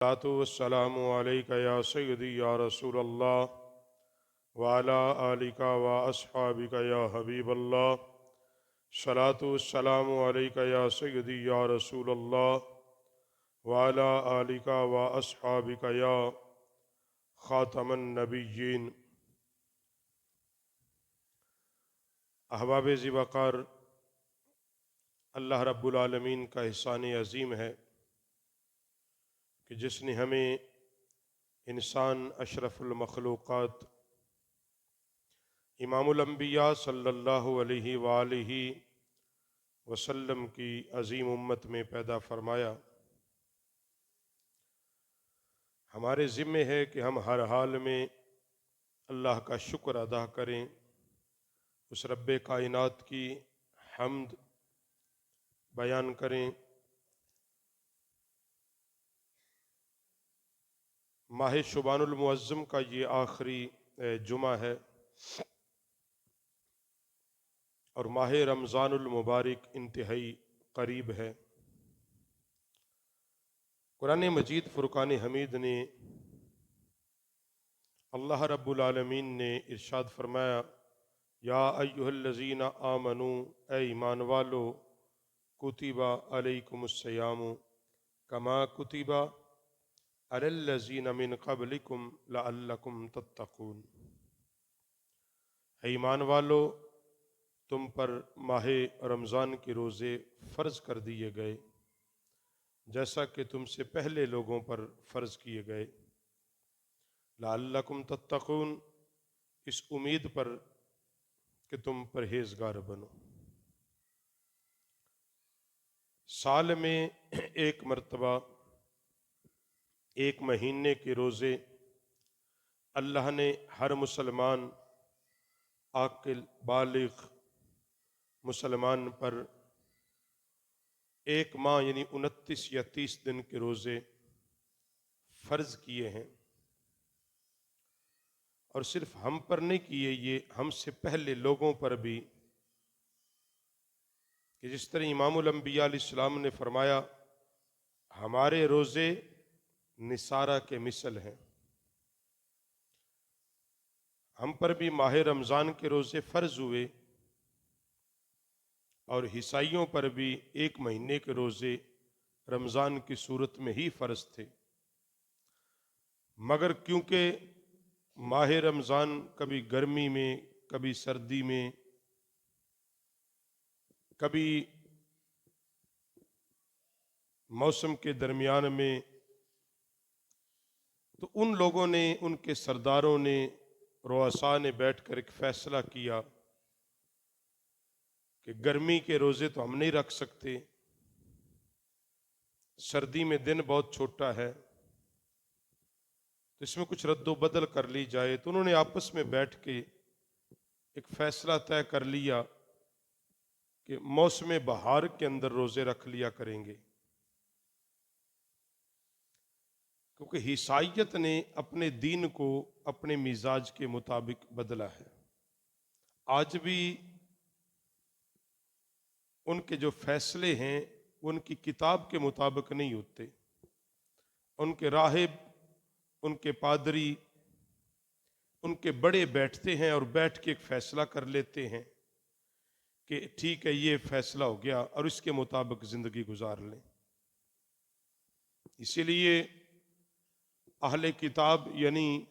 वस्सलामु अलैका या सय्यदी या रसूल अल्लाह वाला आलिका व अस्हाबिका या हबीब अल्लाह। सलातु वस्सलामु अलैका या सय्यदी या रसूल अल्लाह वाला आलिका व अस्हाबिका या खातमन नबिय्यीन। अहबाब ज़िवक़ार, अल्लाह रब्बुल आलमीन का एहसान अज़ीम है कि जिसने हमें इंसान अशरफुल मखलूक़ात इमामुल अंबिया सल्लल्लाहु अलैहि वालिहि वसल्लम की अज़ीम उम्मत में पैदा फरमाया। हमारे ज़िम्मे है कि हम हर हाल में अल्लाह का शुक्र अदा करें, उस रब्बे कायनात की हम्द बयान करें। माह शुबानुल मुअज़्ज़म का ये आखिरी जुमा है और माह रमज़ानुल मुबारक इंतहाई करीब है। कुरान मजीद फ़ुरक़ान हमीद ने अल्लाह रब्बुल आलमीन ने इरशाद फरमाया, या अय्युहल्लज़ीना आमनू, ए ईमान वालो, कुतिबा अलैकुमुस्सियामु कमा कुतिबा अलल्लज़ीना मिन क़ब्लिकुम लअल्लकुम तत्तक़ून। ए ईमान वालो, तुम पर माह रमज़ान के रोज़े फ़र्ज़ कर दिए गए जैसा कि तुमसे पहले लोगों पर फ़र्ज़ किए गए। लअल्लकुम तत्तक़ून, इस उम्मीद पर कि तुम परहेज़गार बनो। साल में एक मरतबा एक महीने के रोज़े अल्लाह ने हर मुसलमान आकिल बालिग मुसलमान पर एक माह यानी 29 या 30 दिन के रोज़े फ़र्ज़ किए हैं। और सिर्फ हम पर नहीं किए, ये हमसे पहले लोगों पर भी, कि जिस तरह इमामुल अंबिया अलैहिस्सलाम ने फरमाया, हमारे रोज़े निसारा के मिसल हैं। हम पर भी माह रमज़ान के रोज़े फ़र्ज़ हुए और ईसाइयों पर भी एक महीने के रोज़े रमज़ान की सूरत में ही फ़र्ज़ थे, मगर क्योंकि माह रमज़ान कभी गर्मी में, कभी सर्दी में, कभी मौसम के दरमियान में, तो उन लोगों ने, उनके सरदारों ने, रुअसा ने बैठकर एक फ़ैसला किया कि गर्मी के रोज़े तो हम नहीं रख सकते, सर्दी में दिन बहुत छोटा है, तो इसमें कुछ रद्दो बदल कर ली जाए। तो उन्होंने आपस में बैठ के एक फ़ैसला तय कर लिया कि मौसम बहार के अंदर रोज़े रख लिया करेंगे, क्योंकि ईसाइयत ने अपने दीन को अपने मिजाज के मुताबिक बदला है। आज भी उनके जो फैसले हैं उनकी किताब के मुताबिक नहीं होते। उनके राहिब, उनके पादरी, उनके बड़े बैठते हैं और बैठ के एक फ़ैसला कर लेते हैं कि ठीक है, ये फ़ैसला हो गया और इसके मुताबिक ज़िंदगी गुजार लें। इसीलिए अहले किताब यानी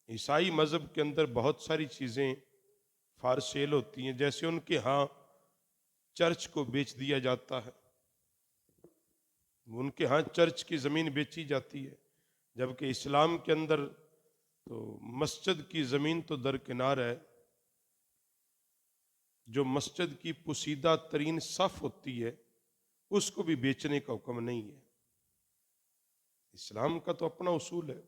ईसाई मज़हब के अंदर बहुत सारी चीज़ें फार सेल होती हैं। जैसे उनके यहाँ चर्च को बेच दिया जाता है, उनके यहाँ चर्च की ज़मीन बेची जाती है, जबकि इस्लाम के अंदर तो मस्जिद की ज़मीन तो दरकिनार है। जो मस्जिद की पुसीदा तरीन सफ़ होती है उसको भी बेचने का हुक्म नहीं है। इस्लाम का तो अपना उसूल है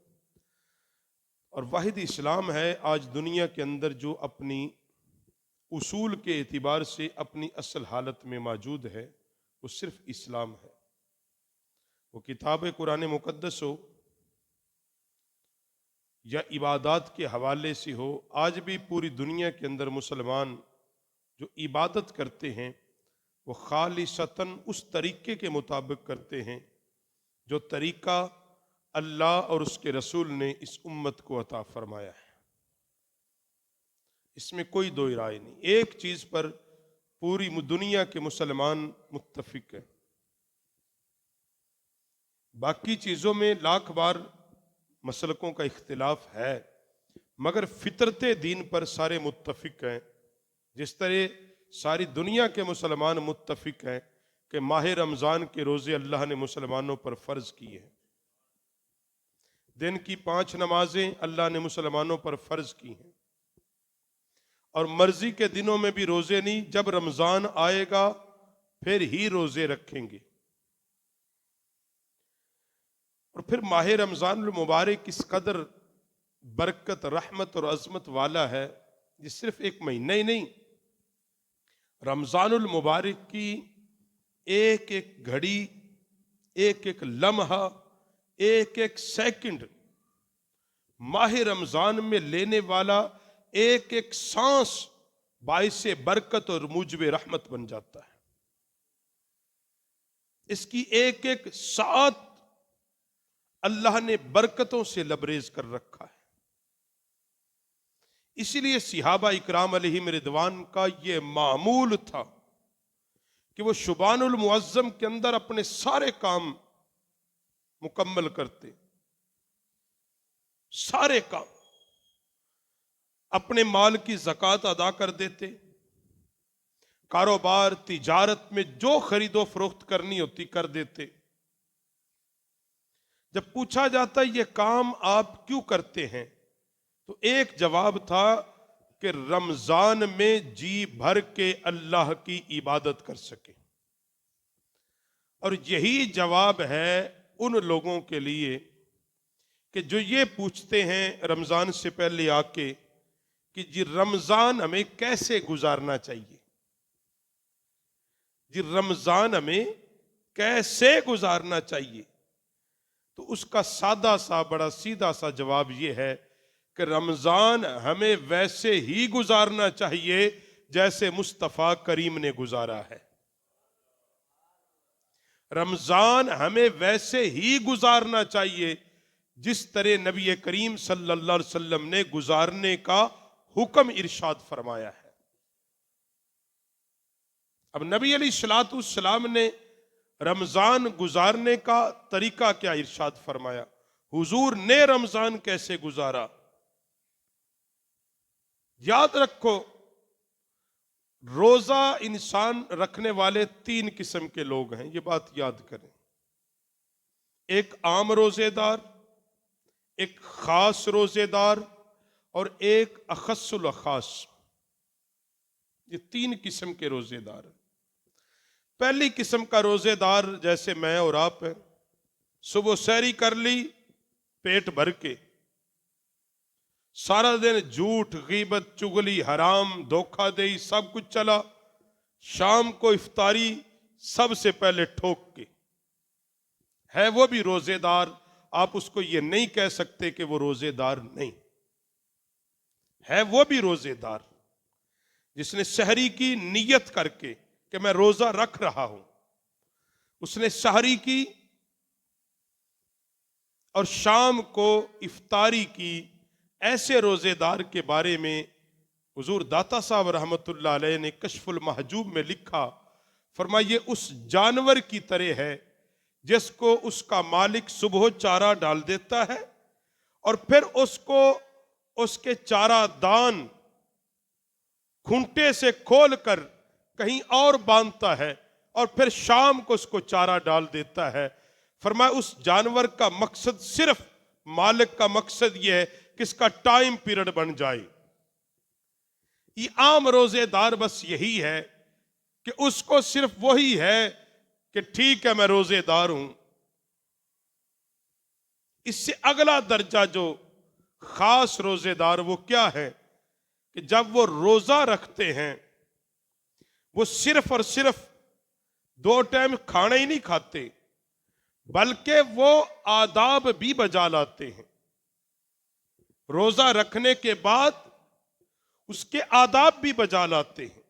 और वाहिद इस्लाम है आज दुनिया के अंदर जो अपनी उसूल के एतिबार से अपनी असल हालत में मौजूद है, वो सिर्फ इस्लाम है। वो किताब कुरान मुकद्दस हो या इबादत के हवाले से हो, आज भी पूरी दुनिया के अंदर मुसलमान जो इबादत करते हैं वो खालिसतन उस तरीके के मुताबिक करते हैं जो तरीका اللہ اور اس کے رسول نے اس امت کو عطا فرمایا ہے۔ اس میں کوئی دو رائے نہیں، ایک چیز پر پوری دنیا کے مسلمان متفق ہیں، باقی چیزوں میں لاکھ بار مسلکوں کا اختلاف ہے، مگر فطرت دین پر سارے متفق ہیں۔ جس طرح ساری دنیا کے مسلمان متفق ہیں کہ ماہ رمضان کے روزے اللہ نے مسلمانوں پر فرض کیے ہیں، دن کی 5 نمازیں اللہ نے مسلمانوں پر فرض کی ہیں، اور مرضی کے دنوں میں بھی روزے نہیں، جب رمضان آئے گا پھر ہی روزے رکھیں گے۔ اور پھر ماہ رمضان المبارک اس قدر برکت، رحمت اور عظمت والا ہے، یہ صرف ایک مہینہ ہی نہیں، رمضان المبارک کی ایک ایک گھڑی، ایک ایک لمحہ، ایک ایک سیکنڈ، ماہ رمضان میں لینے والا ایک ایک سانس باعث برکت اور موجب رحمت بن جاتا ہے۔ اس کی ایک ایک ساتھ اللہ نے برکتوں سے لبریز کر رکھا ہے۔ اسی لیے صحابہ اکرام علیہم رضوان کا یہ معمول تھا کہ وہ شعبان المعظم کے اندر اپنے سارے کام مکمل کرتے، سارے کام، اپنے مال کی زکوٰۃ ادا کر دیتے، کاروبار تجارت میں جو خرید و فروخت کرنی ہوتی کر دیتے۔ جب پوچھا جاتا یہ کام آپ کیوں کرتے ہیں تو ایک جواب تھا کہ رمضان میں جی بھر کے اللہ کی عبادت کر سکے۔ اور یہی جواب ہے ان لوگوں کے لیے کہ جو یہ پوچھتے ہیں رمضان سے پہلے آ کے کہ جی رمضان ہمیں کیسے گزارنا چاہیے، جی رمضان ہمیں کیسے گزارنا چاہیے، تو اس کا سادہ سا بڑا سیدھا سا جواب یہ ہے کہ رمضان ہمیں ویسے ہی گزارنا چاہیے جیسے مصطفیٰ کریم نے گزارا ہے۔ رمضان ہمیں ویسے ہی گزارنا چاہیے جس طرح نبی کریم صلی اللہ علیہ وسلم نے گزارنے کا حکم ارشاد فرمایا ہے۔ اب نبی علیہ الصلوۃ والسلام نے رمضان گزارنے کا طریقہ کیا ارشاد فرمایا، حضور نے رمضان کیسے گزارا؟ یاد رکھو، روزہ انسان رکھنے والے 3 قسم کے لوگ ہیں، یہ بات یاد کریں۔ ایک عام روزے دار، ایک خاص روزے دار، اور ایک اخص الاخص۔ یہ 3 قسم کے روزے دار ہیں۔ پہلی قسم کا روزے دار جیسے میں اور آپ ہیں، صبح سحری کر لی پیٹ بھر کے، سارا دن جھوٹ، غیبت، چغلی، حرام، دھوکہ دہی سب کچھ چلا، شام کو افطاری سب سے پہلے ٹھوک کے، ہے وہ بھی روزے دار، آپ اس کو یہ نہیں کہہ سکتے کہ وہ روزے دار نہیں ہے، وہ بھی روزے دار جس نے سحری کی نیت کر کے کہ میں روزہ رکھ رہا ہوں، اس نے سحری کی اور شام کو افطاری کی۔ ایسے روزے دار کے بارے میں حضور داتا صاحب رحمت اللہ علیہ نے کشف المحجوب میں لکھا، فرمایا یہ اس جانور کی طرح ہے جس کو اس کا مالک صبح چارہ ڈال دیتا ہے اور پھر اس کو اس کے چارہ دان کھونٹے سے کھول کر کہیں اور باندھتا ہے اور پھر شام کو اس کو چارہ ڈال دیتا ہے۔ فرمایا اس جانور کا مقصد صرف، مالک کا مقصد یہ ہے کہ اس کا ٹائم پیریڈ بن جائے۔ یہ عام روزے دار بس یہی ہے کہ اس کو صرف وہی ہے کہ ٹھیک ہے میں روزے دار ہوں۔ اس سے اگلا درجہ جو خاص روزے دار وہ کیا ہے کہ جب وہ روزہ رکھتے ہیں وہ صرف اور صرف 2 ٹائم کھانا ہی نہیں کھاتے بلکہ وہ آداب بھی بجا لاتے ہیں۔ روزہ رکھنے کے بعد اس کے آداب بھی بجا لاتے ہیں،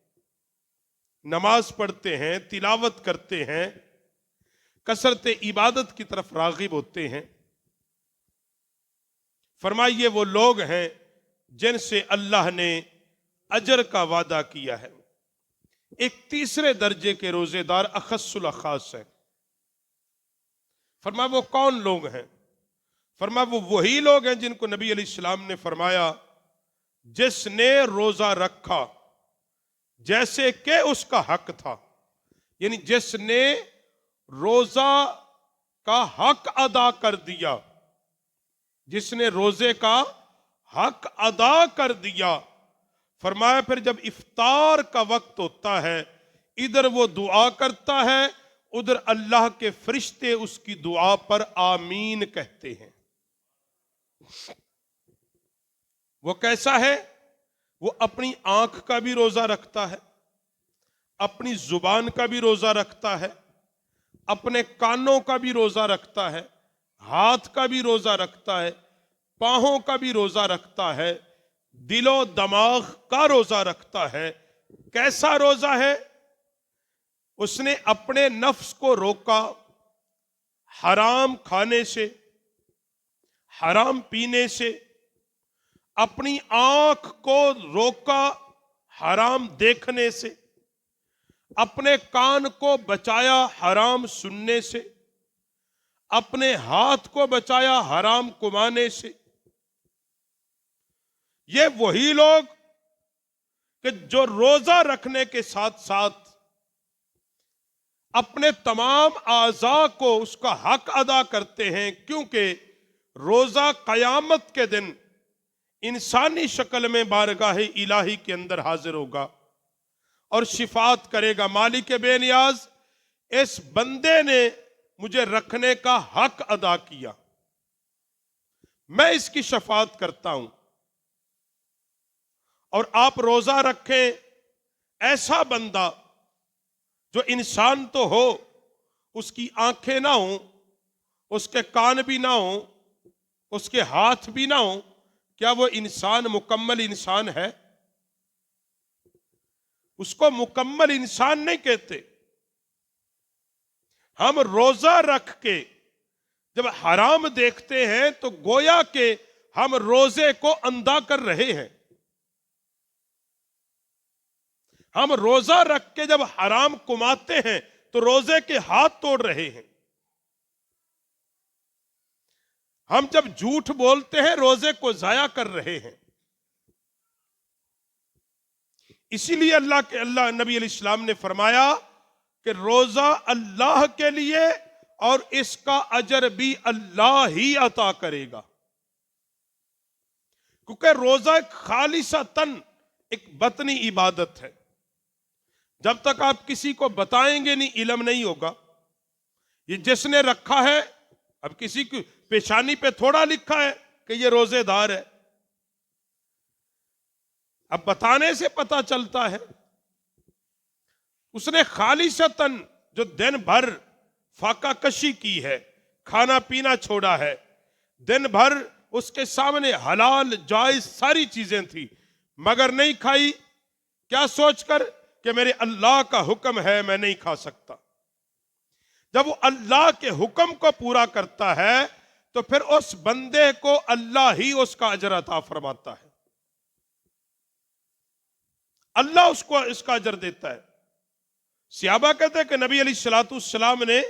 نماز پڑھتے ہیں، تلاوت کرتے ہیں، کثرت عبادت کی طرف راغب ہوتے ہیں۔ फरमाइए वो लोग हैं जिनसे अल्लाह ने अजर का वादा किया है। एक तीसरे दर्जे के रोजेदार अखस्सुल अखास है। फरमा वो कौन लोग हैं? फरमा वो वही लोग हैं जिनको नबी अलैहिस्सलाम ने फरमाया, जिसने रोजा रखा जैसे कि उसका हक था, यानी जिसने रोजा का हक अदा कर दिया, जिसने रोजे का हक अदा कर दिया। फरमाया फिर जब इफ्तार का वक्त होता है, इधर वो दुआ करता है, उधर अल्लाह के फरिश्ते उसकी दुआ पर आमीन कहते हैं। वो कैसा है? वो अपनी आंख का भी रोजा रखता है, अपनी जुबान का भी रोजा रखता है, अपने कानों का भी रोजा रखता है, हाथ का भी रोजा रखता है, पांवों का भी रोजा रखता है, दिलो दिमाग का रोजा रखता है। कैसा रोजा है? उसने अपने नफ्स को रोका हराम खाने से, हराम पीने से, अपनी आंख को रोका हराम देखने से, अपने कान को बचाया हराम सुनने से, अपने हाथ को बचाया हराम कमाने से। ये वही लोग कि जो रोजा रखने के साथ साथ अपने तमाम आज़ा को उसका हक अदा करते हैं, क्योंकि रोजा कयामत के दिन इंसानी शक्ल में बारगाह इलाही के अंदर हाजिर होगा और शिफात करेगा, मालिक बेनियाज इस बंदे ने मुझे रखने का हक अदा किया, मैं इसकी शफात करता हूं। और आप रोजा रखें, ऐसा बंदा जो इंसान तो हो, उसकी आंखें ना हो, उसके कान भी ना हो, उसके हाथ भी ना हो, क्या वो इंसान मुकम्मल इंसान है? उसको मुकम्मल इंसान नहीं कहते। हम रोजा रख के जब हराम देखते हैं तो गोया के हम रोजे को अंधा कर रहे हैं। हम रोजा रख के जब हराम कमाते हैं तो रोजे के हाथ तोड़ रहे हैं। हम जब झूठ बोलते हैं रोजे को जाया कर रहे हैं। इसीलिए अल्लाह नबी अलैहिस्सलाम ने फरमाया कि रोजा अल्लाह के लिए और इसका अजर भी अल्लाह ही अता करेगा, क्योंकि रोजा एक खालिसतन एक बतनी इबादत है। जब तक आप किसी को बताएंगे नहीं, इल्म नहीं होगा। ये जिसने रखा है, अब किसी की पेशानी पे थोड़ा लिखा है कि ये रोजेदार है, अब बताने से पता चलता है। उसने खालिसतन जो दिन भर फाका कशी की है, खाना पीना छोड़ा है, दिन भर उसके सामने हलाल जायज सारी चीजें थी, मगर नहीं खाई, क्या सोचकर कि मेरे अल्लाह का हुक्म है, मैं नहीं खा सकता। जब वो अल्लाह के हुक्म को पूरा करता है तो फिर उस बंदे को अल्लाह ही उसका अजर अता फरमाता है, अल्लाह उसको इसका अजर देता है। सहाबा कहते हैं कि नबी अलैहिस्सलाम ने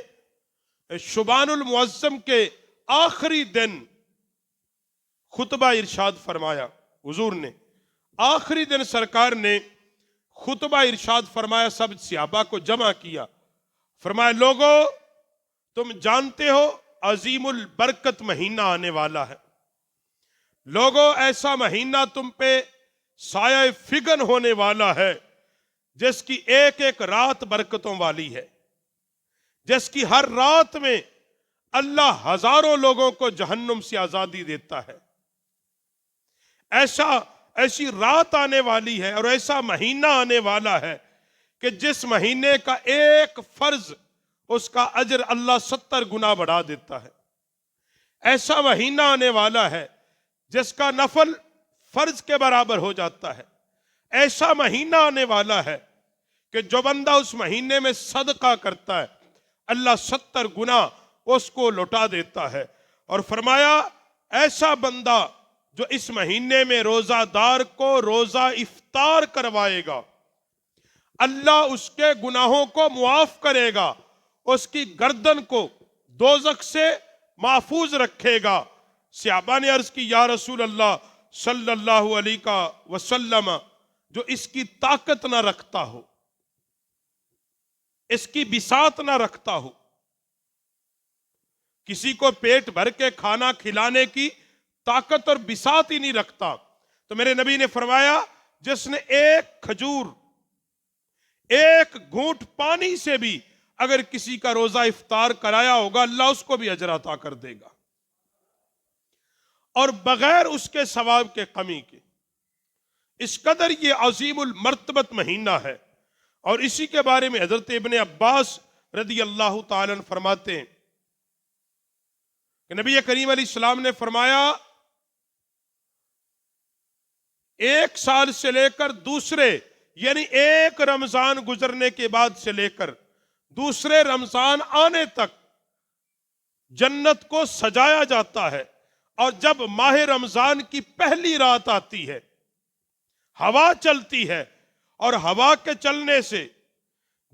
शुबानुल मुअज्जम के आखिरी दिन खुतबा इरशाद फरमाया। हुजूर ने आखिरी दिन सरकार ने खुतबा इरशाद फरमाया, सब सहाबा को जमा किया, फरमाया लोगों तुम जानते हो अजीमुल बरकत महीना आने वाला है। लोगों ऐसा महीना तुम पे साया फिगन होने वाला है, जिसकी एक एक रात बरकतों वाली है, जिसकी हर रात में अल्लाह हजारों लोगों को जहन्नुम से आजादी देता है। ऐसी रात आने वाली है और ऐसा महीना आने वाला है कि जिस महीने का एक फर्ज उसका अजर अल्लाह 70 गुना बढ़ा देता है। ऐसा महीना आने वाला है जिसका नफल फर्ज के बराबर हो जाता है। ऐसा महीना आने वाला है कि जो बंदा उस महीने में सदका करता है अल्लाह 70 गुना उसको लौटा देता है। और फरमाया ایسا بندہ جو اس مہینے میں روزہ دار کو روزہ افطار کروائے گا، اللہ اس کے گناہوں کو معاف کرے گا، اس کی گردن کو دوزخ سے محفوظ رکھے گا۔ صحابہ نے عرض کی یا رسول اللہ صلی اللہ علیہ وسلم، جو اس کی طاقت نہ رکھتا ہو، اس کی بساط نہ رکھتا ہو، کسی کو پیٹ بھر کے کھانا کھلانے کی طاقت اور بساط ہی نہیں رکھتا، تو میرے نبی نے فرمایا جس نے ایک کھجور، ایک گھونٹ پانی سے بھی اگر کسی کا روزہ افطار کرایا ہوگا، اللہ اس کو بھی اجر عطا کر دے گا، اور بغیر اس کے ثواب کے کمی کے۔ اس قدر یہ عظیم المرتبت مہینہ ہے، اور اسی کے بارے میں حضرت ابن عباس رضی اللہ تعالی عنہ فرماتے ہیں کہ نبی کریم علیہ السلام نے فرمایا ایک سال سے لے کر دوسرے، یعنی ایک رمضان گزرنے کے بعد سے لے کر دوسرے رمضان آنے تک جنت کو سجایا جاتا ہے، اور جب ماہ رمضان کی پہلی رات آتی ہے، ہوا چلتی ہے، اور ہوا کے چلنے سے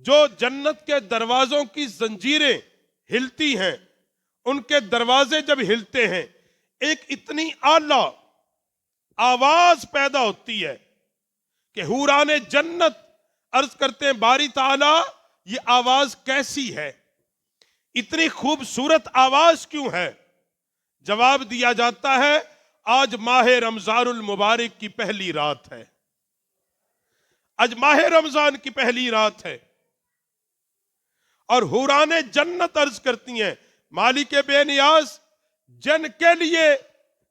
جو جنت کے دروازوں کی زنجیریں ہلتی ہیں، ان کے دروازے جب ہلتے ہیں، ایک اتنی اعلیٰ آواز پیدا ہوتی ہے کہ حوران جنت عرض کرتے ہیں باری تعالی یہ آواز کیسی ہے، اتنی خوبصورت آواز کیوں ہے؟ جواب دیا جاتا ہے آج ماہ رمضان المبارک کی پہلی رات ہے، آج ماہ رمضان کی پہلی رات ہے، اور حوران جنت عرض کرتی ہیں مالک بے نیاز جن کے لیے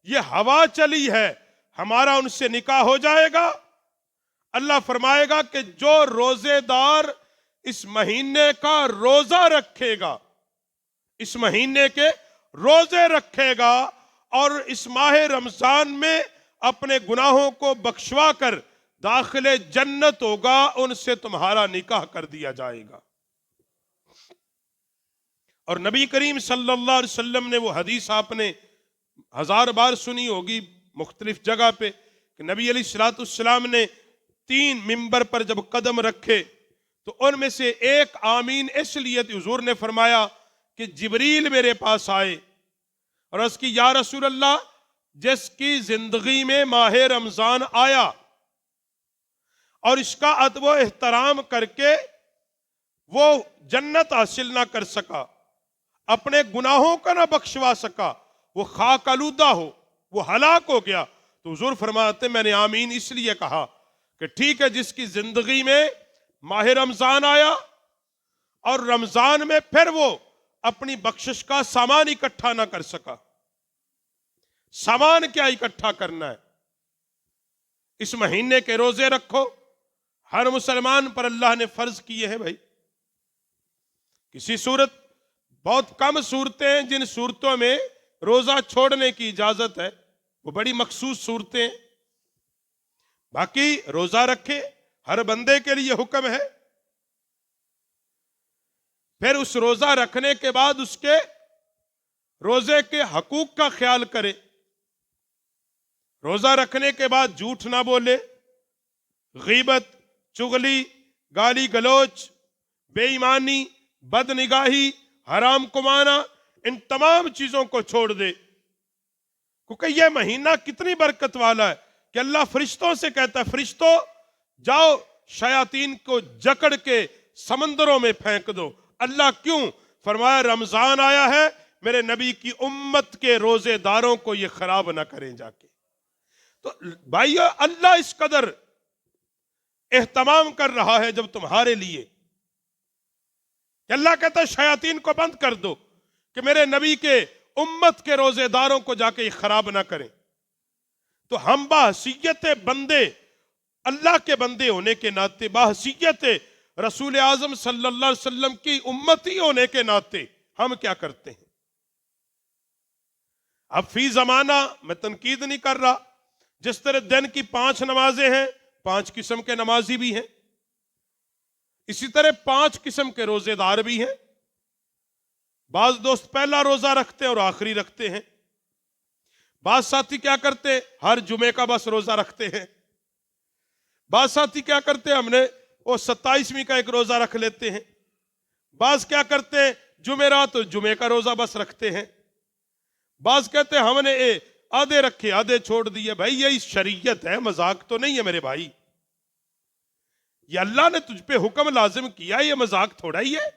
یہ ہوا چلی ہے، ہمارا ان سے نکاح ہو جائے گا۔ اللہ فرمائے گا کہ جو روزے دار اس مہینے کا روزہ رکھے گا، اس مہینے کے روزے رکھے گا، اور اس ماہ رمضان میں اپنے گناہوں کو بخشوا کر داخل جنت ہوگا، ان سے تمہارا نکاح کر دیا جائے گا۔ اور نبی کریم صلی اللہ علیہ وسلم نے وہ حدیث آپ نے 1000 بار سنی ہوگی مختلف جگہ پہ، کہ نبی علیہ الصلوۃ والسلام نے 3 منبر پر جب قدم رکھے تو ان میں سے ایک آمین اس لیے حضور نے فرمایا کہ جبریل میرے پاس آئے اور اس کی یا رسول اللہ جس کی زندگی میں ماہ رمضان آیا اور اس کا ادب و احترام کر کے وہ جنت حاصل نہ کر سکا، اپنے گناہوں کا نہ بخشوا سکا، وہ خاک آلودہ ہو، وہ ہلاک ہو گیا، تو حضور فرماتے میں نے آمین اس لیے کہا کہ ٹھیک ہے جس کی زندگی میں ماہ رمضان آیا اور رمضان میں پھر وہ اپنی بخشش کا سامان اکٹھا نہ کر سکا۔ سامان کیا اکٹھا کرنا ہے؟ اس مہینے کے روزے رکھو، ہر مسلمان پر اللہ نے فرض کیے ہیں بھائی۔ کسی صورت، بہت کم صورتیں ہیں جن صورتوں میں روزہ چھوڑنے کی اجازت ہے، وہ بڑی مخصوص صورتیں ہیں، باقی روزہ رکھے ہر بندے کے لیے حکم ہے۔ پھر اس روزہ رکھنے کے بعد اس کے روزے کے حقوق کا خیال کرے، روزہ رکھنے کے بعد جھوٹ نہ بولے، غیبت، چغلی، گالی گلوچ، بے ایمانی، بد نگاہی، حرام کمانا، ان تمام چیزوں کو چھوڑ دے، کیونکہ یہ مہینہ کتنی برکت والا ہے کہ اللہ فرشتوں سے کہتا ہے فرشتوں جاؤ شیاطین کو جکڑ کے سمندروں میں پھینک دو۔ اللہ کیوں؟ فرمایا رمضان آیا ہے، میرے نبی کی امت کے روزے داروں کو یہ خراب نہ کریں جا کے۔ تو بھائیو اللہ اس قدر اہتمام کر رہا ہے جب تمہارے لیے کہ اللہ کہتا ہے شیاطین کو بند کر دو کہ میرے نبی کے امت کے روزے داروں کو جا کے یہ خراب نہ کریں۔ تو ہم بحیثیت بندے، اللہ کے بندے ہونے کے ناطے، بحیثیت رسول اعظم صلی اللہ علیہ وسلم کی امتی ہونے کے ناطے ہم کیا کرتے ہیں؟ اب فی زمانہ میں تنقید نہیں کر رہا، جس طرح دن کی 5 نمازیں ہیں، 5 قسم کے نمازی بھی ہیں، اسی طرح 5 قسم کے روزے دار بھی ہیں۔ بعض دوست پہلا روزہ رکھتے ہیں اور آخری رکھتے ہیں، بعض साथी क्या करते, हर जुमे का बस रोजा रखते हैं। بعض साथी क्या करते, हमने वो 27वीं का एक रोजा रख लेते हैं। बाज क्या करते हैं, जुमेरात तो जुमे का रोजा बस रखते हैं। बाज कहते हैं हमने आधे रखे आधे छोड़ दिए। भाई यही शरीयत है, मजाक तो नहीं है मेरे भाई। ये अल्लाह ने तुझ पे हुक्म लाजिम किया, ये मजाक थोड़ा ही है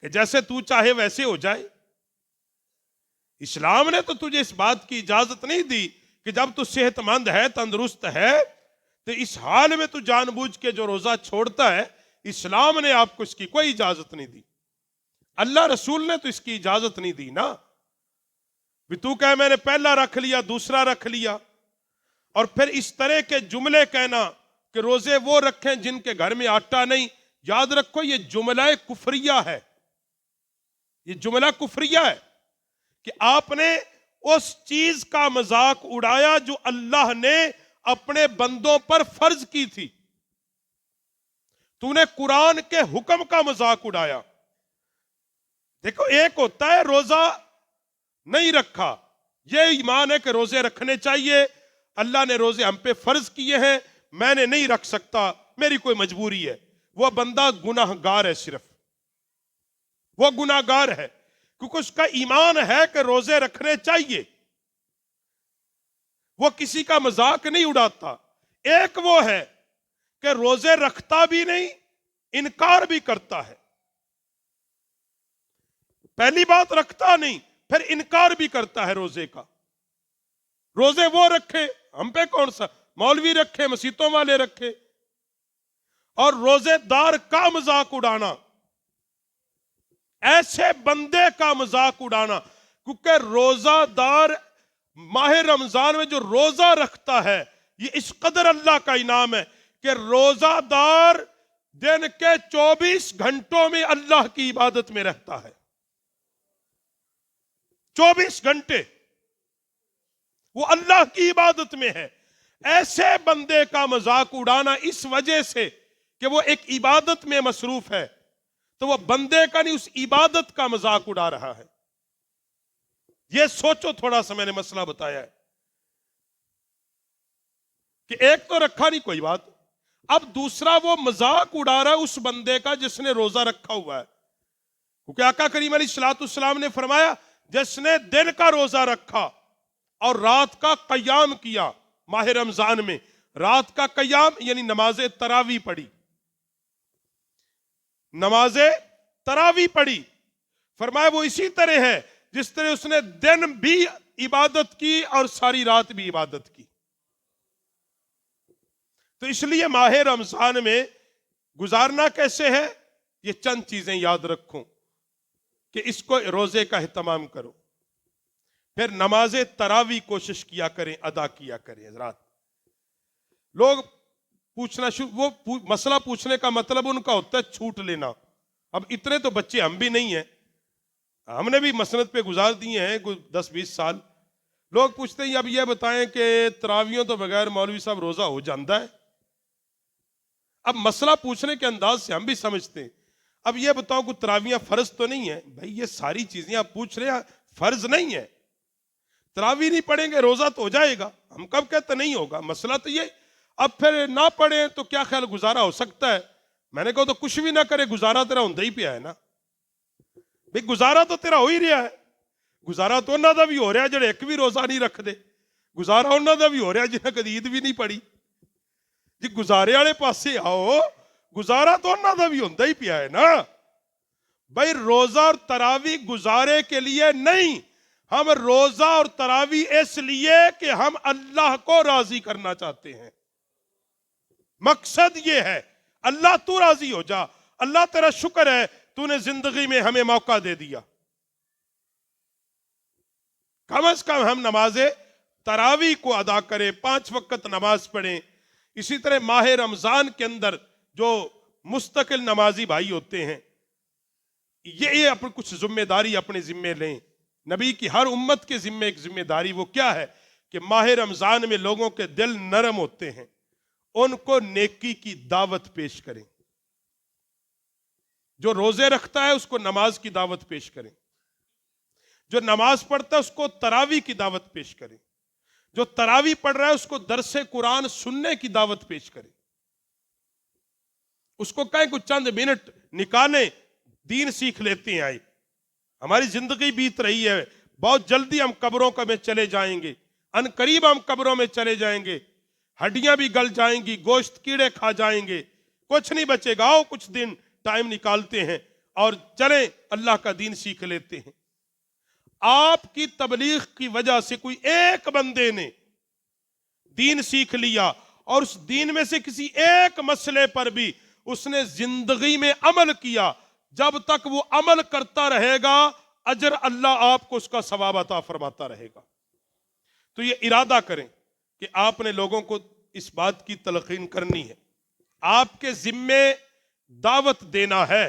कि जैसे तू चाहे वैसे हो जाए। इस्लाम ने तो तुझे इस बात की इजाजत नहीं दी कि जब तू सेहतमंद है, तंदुरुस्त है, तो इस हाल में तू जानबूझ के जो रोजा छोड़ता है, इस्लाम ने आपको इसकी कोई इजाजत नहीं दी। अल्लाह रसूल ने तो इसकी इजाजत नहीं दी ना। भी तू कहे मैंने पहला रख लिया, दूसरा रख लिया, और फिर इस तरह के जुमले कहना कि रोजे वो रखें जिनके घर में आटा नहीं। याद रखो ये जुमला कुफरिया है, ये जुमला कुफरिया है कि आपने उस चीज का मजाक उड़ाया जो अल्लाह ने अपने बंदों पर फर्ज की थी। तूने कुरान के हुक्म का मजाक उड़ाया। देखो, एक होता है रोजा नहीं रखा, ये ईमान है कि रोजे रखने चाहिए, अल्लाह ने रोजे हम पे फर्ज किए हैं, मैंने नहीं रख सकता, मेरी कोई मजबूरी है। वह बंदा गुनाहगार है, सिर्फ वो गुनाहगार है क्योंकि उसका ईमान है कि रोजे रखने चाहिए, वो किसी का मजाक नहीं उड़ाता। एक वो है कि रोजे रखता भी नहीं, इनकार भी करता है। पहली बात रखता नहीं, फिर इनकार भी करता है रोजे का। रोजे वो रखे, हम पे कौन सा, मौलवी रखे, मसीतों वाले रखे। और रोजेदार का मजाक उड़ाना, ऐसे बंदे का मजाक उड़ाना, क्योंकि रोजादार माह रमजान में जो रोजा रखता है, ये इस कदर अल्लाह का इनाम है कि रोजादार दिन के 24 घंटों में अल्लाह की इबादत में रहता है। 24 घंटे वो अल्लाह की इबादत में है। ऐसे बंदे का मजाक उड़ाना इस वजह से कि वो एक इबादत में मसरूफ है, तो वो बंदे का नहीं, उस इबादत का मजाक उड़ा रहा है। ये सोचो थोड़ा सा, मैंने मसला बताया है कि एक तो रखा नहीं, कोई बात, अब दूसरा वो मजाक उड़ा रहा है उस बंदे का जिसने रोजा रखा हुआ है। क्योंकि आका करीम अलैहिस्सलाम ने फरमाया, जिसने दिन का रोजा रखा और रात का कयाम किया, माह रमजान में रात का कयाम यानी नमाजे तरावी पढ़ी, नमाजे तरावी पढ़ी, फरमाया वो इसी तरह है जिस तरह उसने दिन भी इबादत की और सारी रात भी इबादत की। तो इसलिए माह रमजान में गुजारना कैसे है, ये चंद चीजें याद रखो कि इसको रोजे का एहतमाम करो। फिर नमाजे तरावी कोशिश किया करें, अदा किया करें। हज़रात, लोग पूछना वो मसला पूछने का मतलब उनका होता है छूट लेना। अब इतने तो बच्चे हम भी नहीं हैं, हमने भी मसनद पे गुजार दिए हैं 10-20 साल। लोग पूछते हैं अब ये बताएं कि तरावियों तो बगैर मौलवी साहब रोजा हो जाता है। अब मसला पूछने के अंदाज से हम भी समझते हैं, अब ये बताओ कि तरावियां फर्ज तो नहीं है। भाई ये सारी चीजें आप पूछ रहे हैं, फर्ज नहीं है। तरावी नहीं पढ़ेंगे रोजा तो हो जाएगा, हम कब कहते नहीं होगा, मसला तो ये। अब फिर ना पढ़े तो क्या ख्याल गुजारा हो सकता है? मैंने कहा तो कुछ भी ना करे, गुजारा तेरा होंदा ही पिया है ना भाई, गुजारा तो तेरा हो ही रहा है। गुजारा तो उन्हों का भी हो रहा जो एक भी रोजा नहीं रखते, गुजारा उन्हों का भी हो रहा जिन्हें कदी ईद भी नहीं पढ़ी। जी गुजारे वाले पासे आओ, गुजारा तो उन्हों का भी होंदा ही पिया है ना भाई। रोजा और तरावी गुजारे के लिए नहीं, हम रोजा और तरावी इसलिए कि हम अल्लाह को राजी करना चाहते हैं। मकसद ये है अल्लाह तू राजी हो जा, अल्लाह तेरा शुक्र है तूने जिंदगी में हमें मौका दे दिया, कम से कम हम नमाजे तरावी को अदा करें, 5 वक्त नमाज पढ़ें। इसी तरह माह रमजान के अंदर जो मुस्तकिल नमाजी भाई होते हैं, ये अपनी कुछ जिम्मेदारी अपने जिम्मे लें। नबी की हर उम्मत के जिम्मे एक जिम्मेदारी, वो क्या है कि माह रमजान में लोगों के दिल नरम होते हैं, उनको नेकी की दावत पेश करें। जो रोजे रखता है उसको नमाज की दावत पेश करें, जो नमाज पढ़ता है उसको तरावी की दावत पेश करें। جو तरावी पढ़ रहा है उसको दरस कुरान सुनने की दावत पेश करे, उसको कहें कुछ चंद मिनट निकालें, दीन सीख लेते हैं। आए हमारी जिंदगी बीत रही है, बहुत जल्दी हम कब्रों का में चले जाएंगे, अनकरीब हम कब्रों में चले जाएंगे, हड्डियां भी गल जाएंगी, गोश्त कीड़े खा जाएंगे, कुछ नहीं बचेगा। आओ कुछ दिन टाइम निकालते हैं और चलें अल्लाह का दीन सीख लेते हैं। आपकी तबलीग की वजह से कोई एक बंदे ने दीन सीख लिया और उस दीन में से किसी एक मसले पर भी उसने जिंदगी में अमल किया, जब तक वो अमल करता रहेगा अजर अल्लाह आपको उसका सवाब अता फरमाता रहेगा। तो ये इरादा करें कि आपने लोगों को इस बात की तलकीन करनी है, आपके जिम्मे दावत देना है।